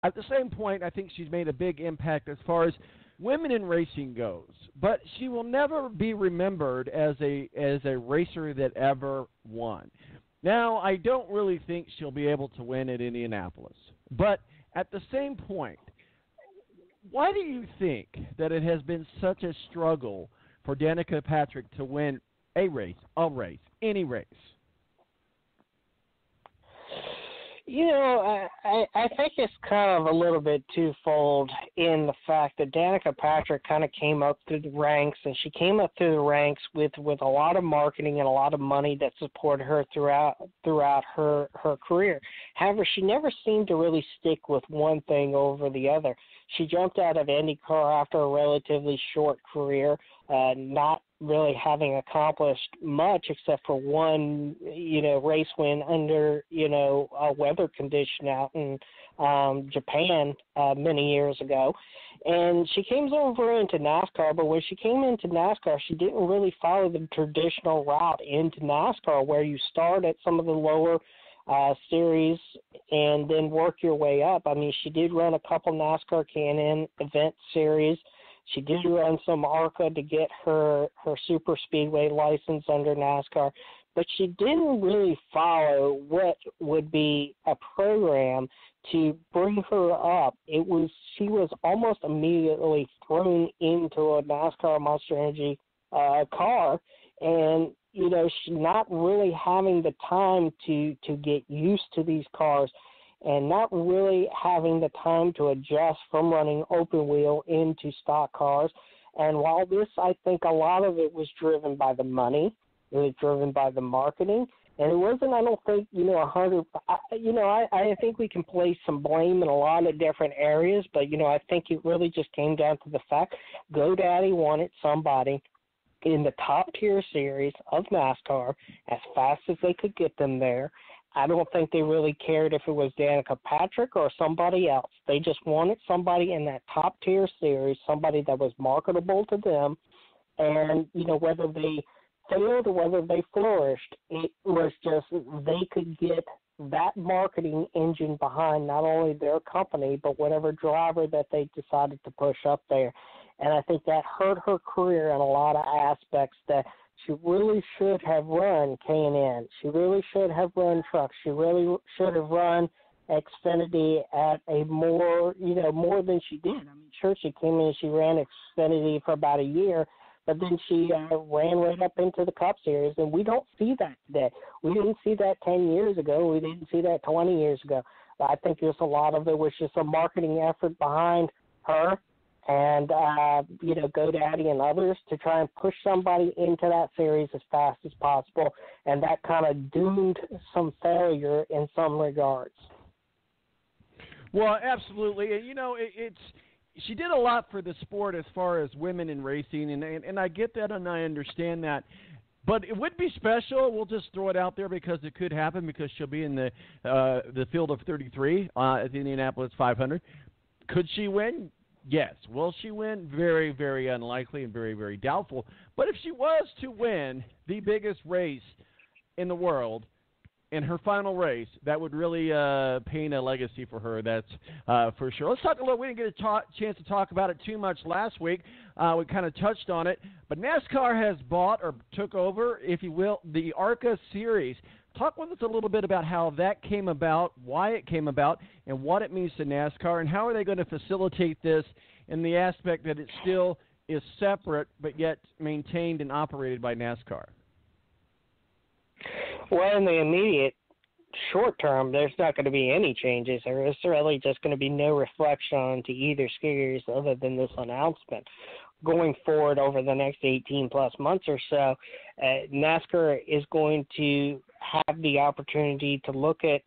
At the same point, I think she's made a big impact as far as women in racing goes. But she will never be remembered as a racer that ever won. Now, I don't really think she'll be able to win at Indianapolis. But at the same point, why do you think that it has been such a struggle for Danica Patrick to win a race, any race? I think it's kind of a little bit twofold in the fact that Danica Patrick kind of came up through the ranks, and she came up through the ranks with a lot of marketing and a lot of money that supported her throughout her career. However, she never seemed to really stick with one thing over the other. She jumped out of Indy Car after a relatively short career, not really having accomplished much except for one, race win under, a weather condition out in Japan many years ago. And she came over into NASCAR, but when she came into NASCAR, she didn't really follow the traditional route into NASCAR where you start at some of the lower series and then work your way up. I mean, she did run a couple NASCAR Can-Am event series. She did run some ARCA to get her super speedway license under NASCAR, but she didn't really follow what would be a program to bring her up. She was almost immediately thrown into a NASCAR Monster Energy car, and she's not really having the time to get used to these cars, and not really having the time to adjust from running open wheel into stock cars. And while this, I think a lot of it was driven by the money, it was driven by the marketing, and it wasn't, I don't think, 100, I think we can place some blame in a lot of different areas, but, I think it really just came down to the fact GoDaddy wanted somebody in the top tier series of NASCAR as fast as they could get them there. I don't think they really cared if it was Danica Patrick or somebody else. They just wanted somebody in that top tier series, somebody that was marketable to them. And, whether they failed or whether they flourished, it was just they could get that marketing engine behind not only their company, but whatever driver that they decided to push up there. And I think that hurt her career in a lot of aspects, that she really should have run K&N. She really should have run trucks. She really should have run Xfinity at a more than she did. I mean, sure, she came in, she ran Xfinity for about a year, but then she ran right up into the Cup Series, and we don't see that today. We didn't see that 10 years ago. We didn't see that 20 years ago. But I think just a lot of it was just a marketing effort behind her and, GoDaddy and others to try and push somebody into that series as fast as possible, and that kind of doomed some failure in some regards. Well, absolutely. And, she did a lot for the sport as far as women in racing, and I get that and I understand that. But it would be special. We'll just throw it out there because it could happen, because she'll be in the field of 33 at the Indianapolis 500. Could she win? Yes. Will she win? Very, very unlikely and very, very doubtful. But if she was to win the biggest race in the world in her final race, that would really paint a legacy for her. That's for sure. Let's talk a little. We didn't get a chance to talk about it too much last week. We kind of touched on it. But NASCAR has bought or took over, if you will, the ARCA Series. Talk with us a little bit about how that came about, why it came about, and what it means to NASCAR, and how are they going to facilitate this in the aspect that it still is separate but yet maintained and operated by NASCAR. Well, in the immediate short term, there's not going to be any changes. There is really just going to be no reflection onto either series other than this announcement. Going forward over the next 18-plus months or so, NASCAR is going to have the opportunity to look at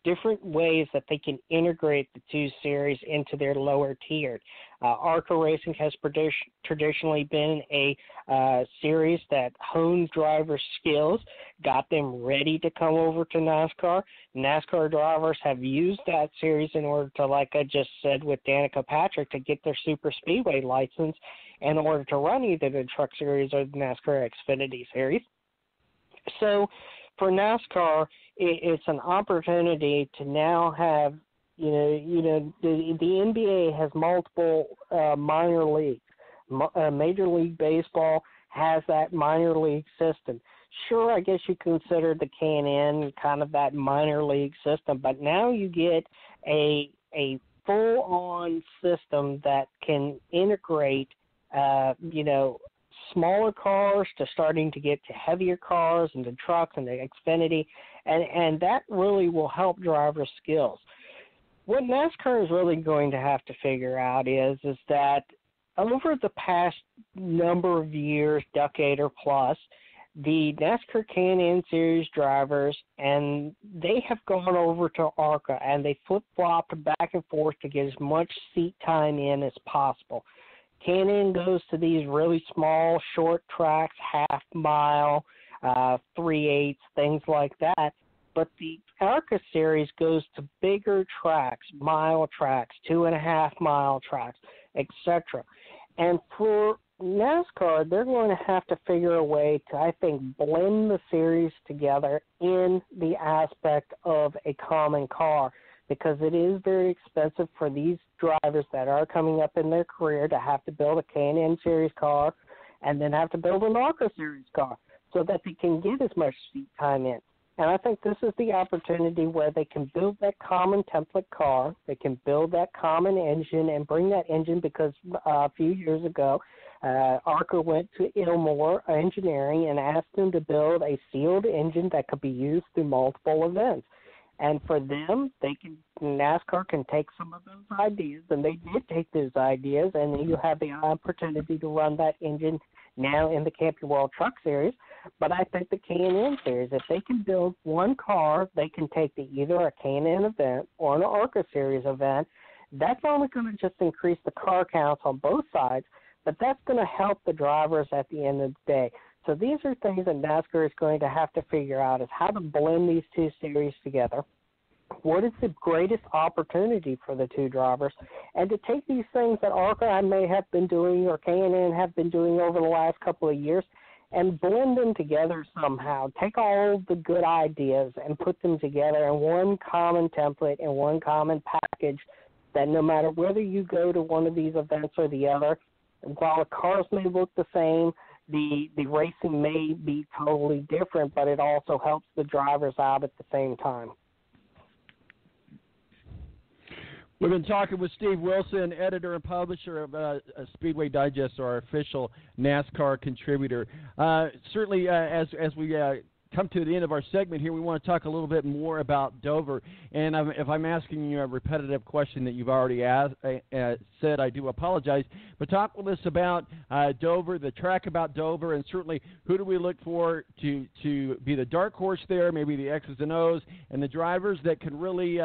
different ways that they can integrate the two series into their lower tiered. ARCA Racing has traditionally been a series that honed driver skills, got them ready to come over to NASCAR. NASCAR drivers have used that series in order to, like I just said with Danica Patrick, to get their super speedway license in order to run either the Truck Series or the NASCAR Xfinity Series. So for NASCAR, it's an opportunity to now have, The NBA has multiple minor leagues. Major League Baseball has that minor league system. Sure, I guess you consider the Can-Am kind of that minor league system, but now you get a full-on system that can integrate, smaller cars to starting to get to heavier cars and the trucks and the Xfinity, and that really will help drivers' skills. What NASCAR is really going to have to figure out is that over the past number of years, decade or plus, the NASCAR Can-Am Series drivers, and they have gone over to ARCA, and they flip-flopped back and forth to get as much seat time in as possible. Can-Am goes to these really small, short tracks, half-mile, 3/8, things like that. But the ARCA Series goes to bigger tracks, mile tracks, 2.5-mile tracks, etc. And for NASCAR, they're going to have to figure a way to, I think, blend the series together in the aspect of a common car, because it is very expensive for these drivers that are coming up in their career to have to build a Can-Am Series car and then have to build an ARCA Series car so that they can get as much seat time in. And I think this is the opportunity where they can build that common template car, they can build that common engine and bring that engine, because a few years ago, ARCA went to Ilmore Engineering and asked them to build a sealed engine that could be used through multiple events. And for them, NASCAR can take some of those ideas, and they did take those ideas, and then you have the opportunity to run that engine now in the Camping World Truck Series. But I think the Can-Am Series, if they can build one car, they can take to either a Can-Am event or an ARCA Series event. That's only going to just increase the car counts on both sides, but that's going to help the drivers at the end of the day. So these are things that NASCAR is going to have to figure out, is how to blend these two series together. What is the greatest opportunity for the two drivers? And to take these things that ARCA may have been doing or Can-Am have been doing over the last couple of years and blend them together somehow. Take all of the good ideas and put them together in one common template and one common package, that no matter whether you go to one of these events or the other, while the cars may look the same, the racing may be totally different, but it also helps the drivers out at the same time. We've been talking with Steve Wilson, editor and publisher of Speedway Digest, our official NASCAR contributor. Certainly, as we come to the end of our segment here, we want to talk a little bit more about Dover. And if I'm asking you a repetitive question that you've already said, I do apologize. But talk with us about Dover, the track about Dover, and certainly who do we look for to be the dark horse there, maybe the X's and O's, and the drivers that can really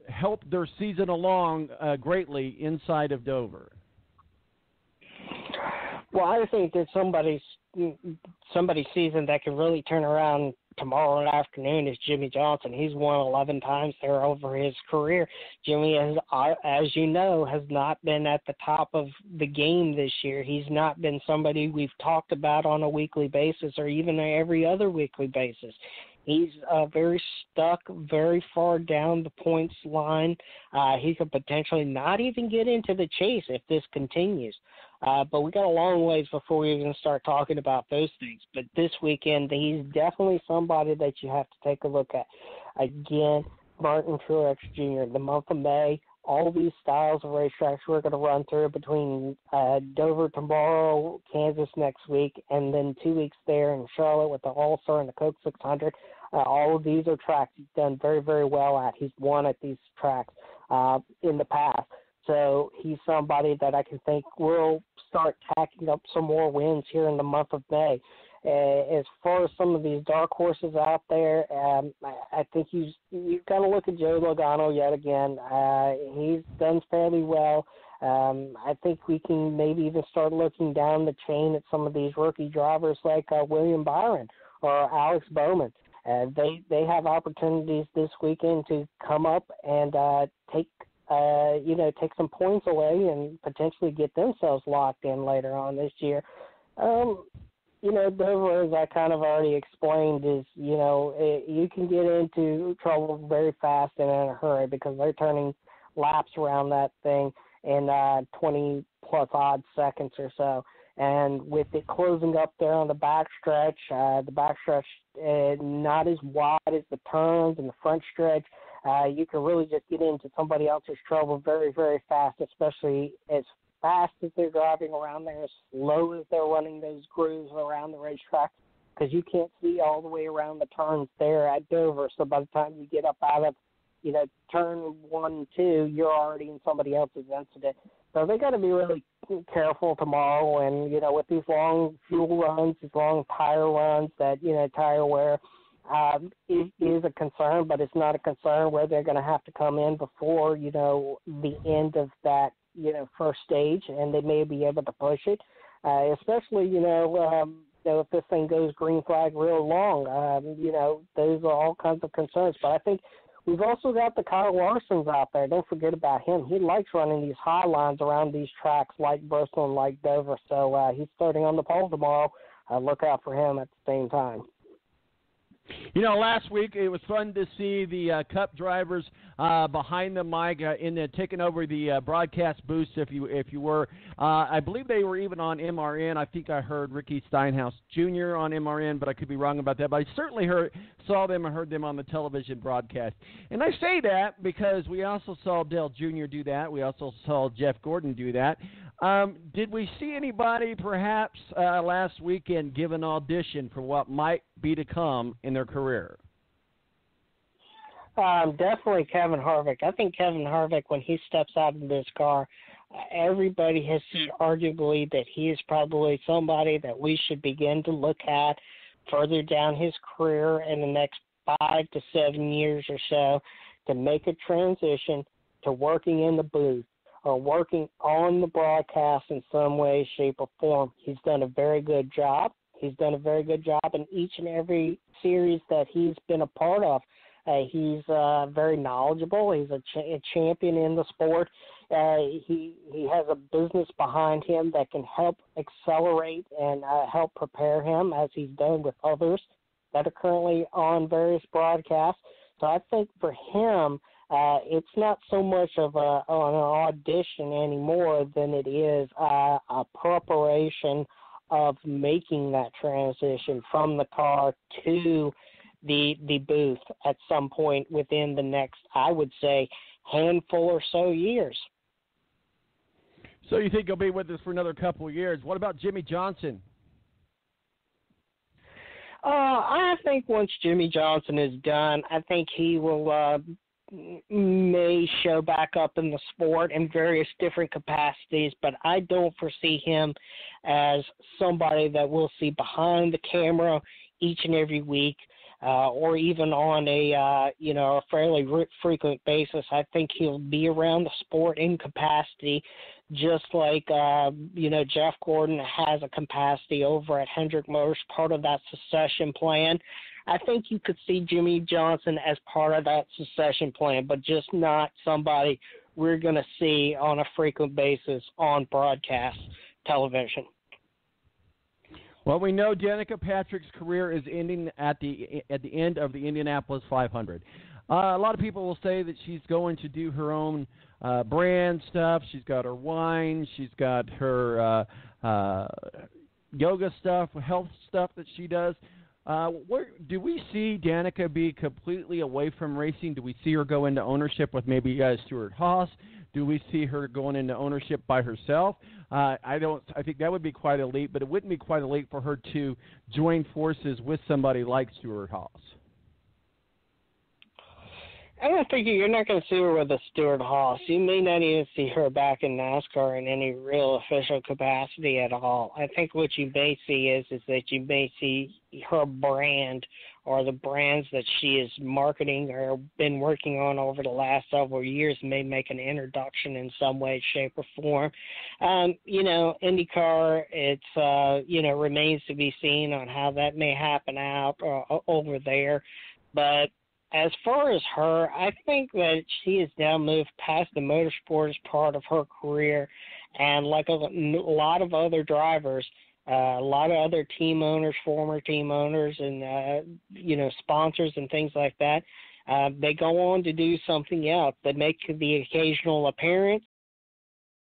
help their season along greatly inside of Dover. Well, I think that somebody's season that can really turn around tomorrow afternoon is Jimmy Johnson. He's won 11 times there over his career. Jimmy, as you know, has not been at the top of the game this year. He's not been somebody we've talked about on a weekly basis or even every other weekly basis. He's very stuck, very far down the points line. He could potentially not even get into the chase if this continues. But we got a long ways before we even start talking about those things. But this weekend, he's definitely somebody that you have to take a look at. Again, Martin Truex Jr., the month of May, all these styles of racetracks we're going to run through between Dover tomorrow, Kansas next week, and then 2 weeks there in Charlotte with the All-Star and the Coke 600. All of these are tracks he's done very, very well at. He's won at these tracks in the past. So he's somebody that I can think will start tacking up some more wins here in the month of May. As far as some of these dark horses out there, I think you've got to look at Joe Logano yet again. He's done fairly well. I think we can maybe even start looking down the chain at some of these rookie drivers like William Byron or Alex Bowman. They have opportunities this weekend to come up and take some points away and potentially get themselves locked in later on this year. Dover, as I kind of already explained, is, you can get into trouble very fast and in a hurry because they're turning laps around that thing in 20-plus odd seconds or so. And with it closing up there on the backstretch, not as wide as the turns and the front stretch, you can really just get into somebody else's trouble very, very fast, especially as fast as they're driving around there, as slow as they're running those grooves around the racetrack, because you can't see all the way around the turns there at Dover. So by the time you get up out of, turn 1 and 2, you're already in somebody else's incident. So they got to be really careful tomorrow. And, with these long fuel runs, these long tire runs, that, tire wear is a concern, but it's not a concern where they're going to have to come in before, the end of that, first stage, and they may be able to push it, especially, if this thing goes green flag real long. Those are all kinds of concerns. But I think we've also got the Kyle Larsons out there. Don't forget about him. He likes running these high lines around these tracks like Bristol and like Dover. So he's starting on the pole tomorrow. Look out for him at the same time. Last week it was fun to see the Cup drivers behind the mic taking over the broadcast booth. If you were, I believe they were even on MRN. I think I heard Ricky Steinhaus Jr. on MRN, but I could be wrong about that. But I certainly saw them and heard them on the television broadcast. And I say that because we also saw Dale Jr. do that. We also saw Jeff Gordon do that. Did we see anybody perhaps last weekend give an audition for what might be to come in their career? Definitely Kevin Harvick. I think Kevin Harvick, when he steps out of this car, everybody has said arguably that he is probably somebody that we should begin to look at further down his career in the next 5 to 7 years or so to make a transition to working in the booth or working on the broadcast in some way, shape, or form. He's done a very good job. He's done a very good job in each and every series that he's been a part of. He's very knowledgeable. He's a champion in the sport. He has a business behind him that can help accelerate and help prepare him, as he's done with others that are currently on various broadcasts. So I think for him, it's not so much of an audition anymore than it is a preparation of making that transition from the car to the booth at some point within the next, I would say, handful or so years. So you think he'll be with us for another couple of years? What about Jimmy Johnson? I think once Jimmy Johnson is done, I think he will may show back up in the sport in various different capacities, but I don't foresee him as somebody that we'll see behind the camera each and every week, or even on a fairly frequent basis. I think he'll be around the sport in capacity, just like Jeff Gordon has a capacity over at Hendrick Motors, part of that succession plan. I think you could see Jimmy Johnson as part of that succession plan, but just not somebody we're going to see on a frequent basis on broadcast television. Well, we know Danica Patrick's career is ending at the end of the Indianapolis 500. A lot of people will say that she's going to do her own brand stuff. She's got her wine. She's got her yoga stuff, health stuff that she does. Do we see Danica be completely away from racing? Do we see her go into ownership with maybe Stuart Haas? Do we see her going into ownership by herself? I think that would be quite elite, but it wouldn't be quite elite for her to join forces with somebody like Stuart Haas. I don't think you're not going to see her with a Stuart Haas. You may not even see her back in NASCAR in any real official capacity at all. I think what you may see is that you may see her brand or the brands that she is marketing or been working on over the last several years may make an introduction in some way, shape, or form. Indy Car, it's, remains to be seen on how that may happen out over there. But as far as her, I think that she has now moved past the motorsport as part of her career. And like a lot of other drivers, a lot of other team owners, former team owners, and sponsors and things like that. They go on to do something else. They make the occasional appearance,